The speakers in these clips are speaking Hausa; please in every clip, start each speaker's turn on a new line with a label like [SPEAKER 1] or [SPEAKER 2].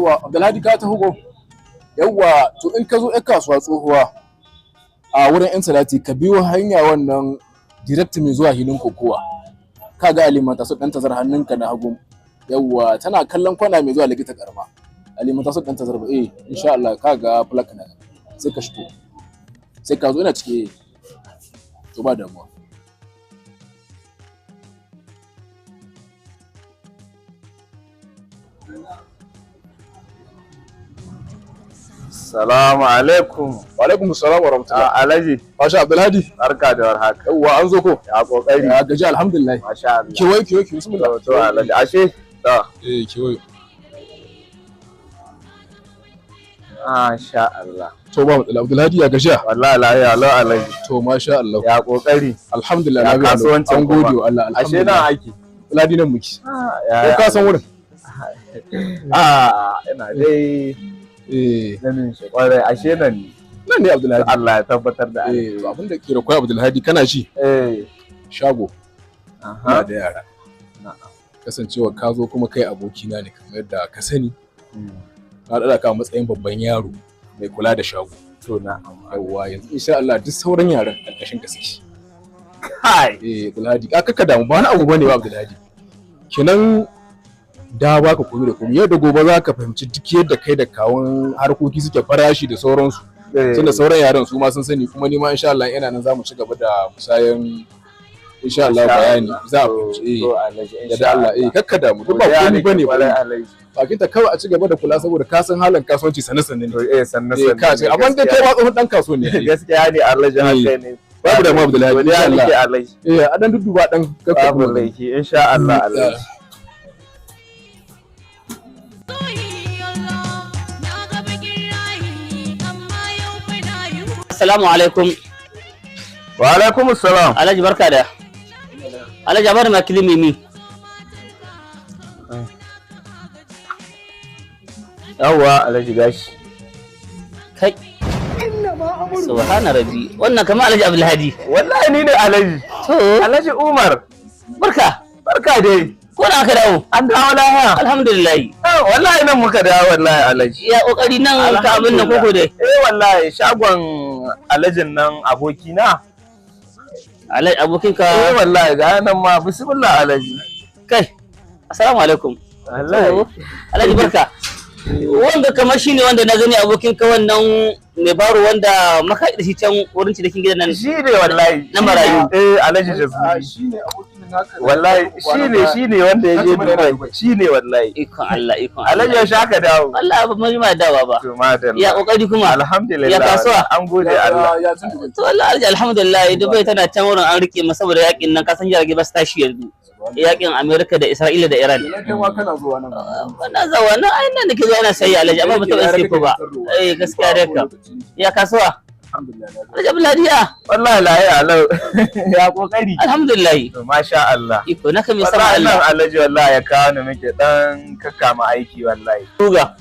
[SPEAKER 1] Yawwa Abdulhadi ka ta hugo. Yawwa to in ka zo ƴar kasuwa tsohuwa a wurin ƴan salati ka biyo hanya wannan direct mai zuwa hilin kokowa. Ka ga alimanta su ɗan tazar hannunka na hagu. Yawwa tana kallon kwana mai zuwa likita karma. Alimanta su ɗan tazar ba insha Allah ka ga plak na sai ka shigo. Sai ka zo ina cike to ba damuwa.
[SPEAKER 2] Salamu alaikum.
[SPEAKER 1] Wa alaikum assalam wa rahmatullah.
[SPEAKER 2] Alhaji.
[SPEAKER 1] Masha Abdulhadi.
[SPEAKER 2] Barka da warhaka.
[SPEAKER 1] Yawwa an zo ko?
[SPEAKER 2] Ya kokari.
[SPEAKER 1] Ya gaji alhamdulillah.
[SPEAKER 2] Masha Allah.
[SPEAKER 1] Kewaye bismillah.
[SPEAKER 2] To Alhaji ashe. To.
[SPEAKER 1] Kewaye.
[SPEAKER 2] Masha Allah.
[SPEAKER 1] To ba matsala Abdulhadi ya gajiya.
[SPEAKER 2] Wallahi lafiya Allah Alhaji.
[SPEAKER 1] To masha Allah.
[SPEAKER 2] Ya kokari.
[SPEAKER 1] Alhamdulillah
[SPEAKER 2] Ya
[SPEAKER 1] na
[SPEAKER 2] kasuwancin
[SPEAKER 1] an gode
[SPEAKER 2] kuma.
[SPEAKER 1] wa Allah
[SPEAKER 2] Ashe
[SPEAKER 1] alhamdulillah.
[SPEAKER 2] nan aiki.
[SPEAKER 1] Abdulhadi nan muke. Ko
[SPEAKER 2] Ya
[SPEAKER 1] ka san wurin?
[SPEAKER 2] ina dai ganin shi kwarai ashe nan ne.
[SPEAKER 1] Nan ne Abdulhadi.
[SPEAKER 2] Allah ya tabbatar da
[SPEAKER 1] To abin da ke da koyi Abdulhadi kana ji shago. Ina da yara. Kasancewa ka zo kuma kai abokina ne kamar yadda ka sani. Na dada ka matsayin babban yaro mai kula da shago.
[SPEAKER 2] To na
[SPEAKER 1] Yawwa yanzu insha Allah duk sauran yaran karkashin ka suke.
[SPEAKER 2] kai.
[SPEAKER 1] Abdulhadi ka damu ba na abu bane ba Abdulhadi. Kenan da baka komai da komai yau da gobe za ka fahimci duk yadda kai da kawun harkoki suke farashi da sauransu. Tunda sauran yaran su ma sun sani kuma ni ma insha Allah ina nan zamu ci gaba da musayan insha Allah bayani za a fahimci da Allah kakka damu duk ba komai bane ba bakin ta kawai a ci gaba da kula saboda ka san halin kasuwanci sanne ne
[SPEAKER 2] sanne
[SPEAKER 1] ka ce amma dai kai ba tsohon dan kasuwa ne
[SPEAKER 2] gaskiya ne Alhaji haka ne
[SPEAKER 1] babu da mu Abdullahi insha Allah
[SPEAKER 2] Alhaji
[SPEAKER 1] a dan dudduba dan kakka
[SPEAKER 2] babu laifi insha Allah Alhaji.
[SPEAKER 3] Assalamu alaikum.
[SPEAKER 2] Wa alaikum assalam.
[SPEAKER 3] Alhaji barka da. Alhaji abar ma kilimi.
[SPEAKER 2] Yawwa Alhaji gashi.
[SPEAKER 3] Kai. Subhana rabbi. Wannan kamar Alhaji Abdulhadi.
[SPEAKER 2] Wallahi ni ne Alhaji.
[SPEAKER 3] To,
[SPEAKER 2] Alhaji Umar.
[SPEAKER 3] barka.
[SPEAKER 2] Barka dai.
[SPEAKER 3] Ko da aka dawo?
[SPEAKER 2] An dawo lafiya.
[SPEAKER 3] Alhamdulillah.
[SPEAKER 2] Wallahi nan muka dawo wallahi Alhaji.
[SPEAKER 3] Ya kokari nan ka abin nan koko dai.
[SPEAKER 2] Wallahi shagon Alhajin nan abokina.
[SPEAKER 3] Alhaji abokinka.
[SPEAKER 2] Wallahi ga nan ma bismillah Alhaji.
[SPEAKER 3] Kai. Assalamu alaikum.
[SPEAKER 2] Wallahi.
[SPEAKER 3] Alhaji barka. Wanda kamar shine wanda na gani abokinka wannan mai baro wanda maka da shi can wurin cikin gidan nan.
[SPEAKER 2] Shi ne wallahi.
[SPEAKER 3] Na marayu.
[SPEAKER 2] Alhaji Jasmine.
[SPEAKER 1] shine abokin naka
[SPEAKER 2] Wallahi shine wanda ya je Dubai. Shine wallahi.
[SPEAKER 3] Ikon Allah ikon.
[SPEAKER 2] Alhaji ya shaka dawo.
[SPEAKER 3] Allah ba mai ma dawa ba.
[SPEAKER 2] To madalla.
[SPEAKER 3] Ya kokari kuma.
[SPEAKER 2] Alhamdulillah.
[SPEAKER 3] Ya kasuwa.
[SPEAKER 2] An gode Allah.
[SPEAKER 1] ya tun
[SPEAKER 3] To Allah alhamdulillah Dubai tana can wurin an rike masa saboda yakin nan kasan jirage ba su tashi yanzu. Yakin Amerika da Isra'ila da Iran.
[SPEAKER 1] kai ma kana zuwa nan
[SPEAKER 3] Wannan zawa nan ai nan nake zuwa ina sayi Alhaji amma ba taɓa sai ko ba. Gaskiya dai ka. Ya kasuwa.
[SPEAKER 1] alhamdulillah
[SPEAKER 3] Alhaji Abdullahi
[SPEAKER 2] Wallahi lahi alau. Ya kokari.
[SPEAKER 3] alhamdulillah.
[SPEAKER 2] To masha Allah.
[SPEAKER 3] Iko na kame sama
[SPEAKER 2] Wallahi nan
[SPEAKER 3] Allah.
[SPEAKER 2] Alhaji wallahi ya kawo ni muke dan kakkama aiki wallahi.
[SPEAKER 3] Tuga.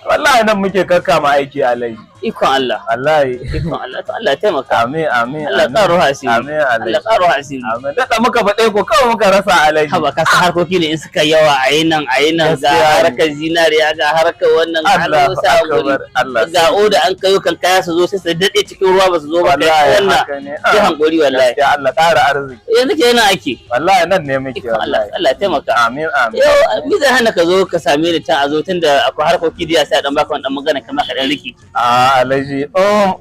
[SPEAKER 2] Wallahi nan muke kakkama aiki Alhaji.
[SPEAKER 3] Ikon Allah.
[SPEAKER 2] Wallahi.
[SPEAKER 3] Ikon Allah to Allah ya taimaka.
[SPEAKER 2] Amin amin.
[SPEAKER 3] Allah ƙaro hasiri.
[SPEAKER 2] Amin
[SPEAKER 3] Allah
[SPEAKER 2] Alhaji.
[SPEAKER 3] ƙaro hasiri.
[SPEAKER 2] Amin. Da muka faɗe ko kawai muka rasa Alhaji.
[SPEAKER 3] Haba ka san harkoki ne in suka yawa a yi nan ga
[SPEAKER 2] Gaskiya ne.
[SPEAKER 3] harkar zinariya ga harkar wannan
[SPEAKER 2] Allah
[SPEAKER 3] har sa guri
[SPEAKER 2] akbar. Allah.
[SPEAKER 3] ga oda an kayo kan kaya su zo sai su dade cikin ruwa ba su zo ba kai
[SPEAKER 2] Wallahi
[SPEAKER 3] wannan
[SPEAKER 2] haka ne.
[SPEAKER 3] sai hankuri wallahi
[SPEAKER 2] Gaskiya Allah ƙara arziki.
[SPEAKER 3] yanzu ke yana ake
[SPEAKER 2] Wallahi nan ne muke
[SPEAKER 3] ikon Allah
[SPEAKER 2] wallahi.
[SPEAKER 3] Allah ya taimaka
[SPEAKER 2] Amin amin.
[SPEAKER 3] yau mi zai hana ka zo ka same ni ta a zo tunda akwai harkoki da ya sai a dan baka wannan magana kamar ka dan riki
[SPEAKER 2] Alhaji,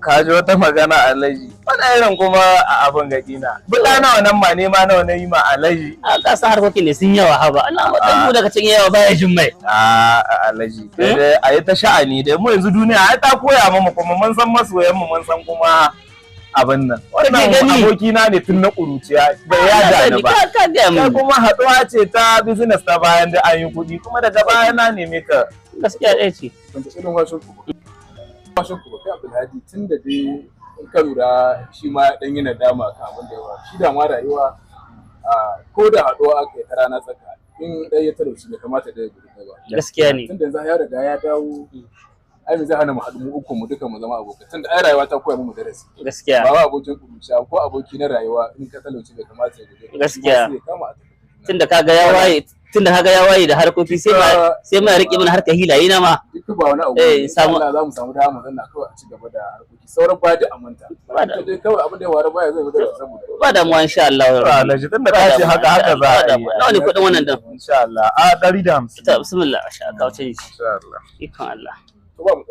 [SPEAKER 2] ka ji wata magana Alhaji. Wani irin kuma a abin gaɗina. Buɗa nawa nan ma nema nawa na yi ma Alhaji.
[SPEAKER 3] a ka san harkoki ne sun yawa haba Allah wadan mu daga cikin yawa baya jin mai
[SPEAKER 2] Alhaji. Sai dai a yi ta sha'ani dai mu yanzu duniya ai ta koya mu kuma mun san masoyan mu mun san kuma abin nan. Wannan
[SPEAKER 3] gani?
[SPEAKER 2] abokina ne tun na ƙuruciya bai ya ni ba.
[SPEAKER 3] ka ga
[SPEAKER 2] Sai
[SPEAKER 3] mu
[SPEAKER 2] kuma haɗuwa ce ta business ta bayan da an yi kuɗi kuma daga baya na neme ka.
[SPEAKER 3] gaskiya ɗaya ce
[SPEAKER 1] ban ta irin washin ku kai Abdulhadi tun da dai in ka lura shi ma dan yi nadama kan abin da yawa shi da ma rayuwa ko da haɗuwa aka yi ta rana tsaka in ɗaya ya talauci bai kamata da ya gudu ba
[SPEAKER 3] gaskiya ne
[SPEAKER 1] tun da yanzu ya riga ya dawo ai me zai hana mu haɗu mu uku mu duka mu zama abokai tun da ai rayuwa ta koya mu darasi
[SPEAKER 3] gaskiya
[SPEAKER 1] ba abokin kuruciya ko aboki na rayuwa in ka talauci bai kamata ya gudu
[SPEAKER 3] Gaskiya.
[SPEAKER 1] sai ya kama a tafi.
[SPEAKER 3] tunda kaga ya waye tunda kaga ya waye da harkoki sai ma rike mana harkar hilaye na ma
[SPEAKER 1] duk ba wani abu
[SPEAKER 3] samu
[SPEAKER 1] Allah za mu samu dama zanna kawai a ci gaba da harkoki sauran ba da amanta dai kawai abin da ya ware baya zai zo da saboda
[SPEAKER 3] ba damuwa insha Allah
[SPEAKER 2] Alhaji tunda ka ce haka za a yi
[SPEAKER 3] nawa ne kudin wannan dan
[SPEAKER 2] insha Allah a 150
[SPEAKER 3] ta bismillah insha Allah
[SPEAKER 2] insha Allah
[SPEAKER 3] ikon Allah
[SPEAKER 1] to ba mu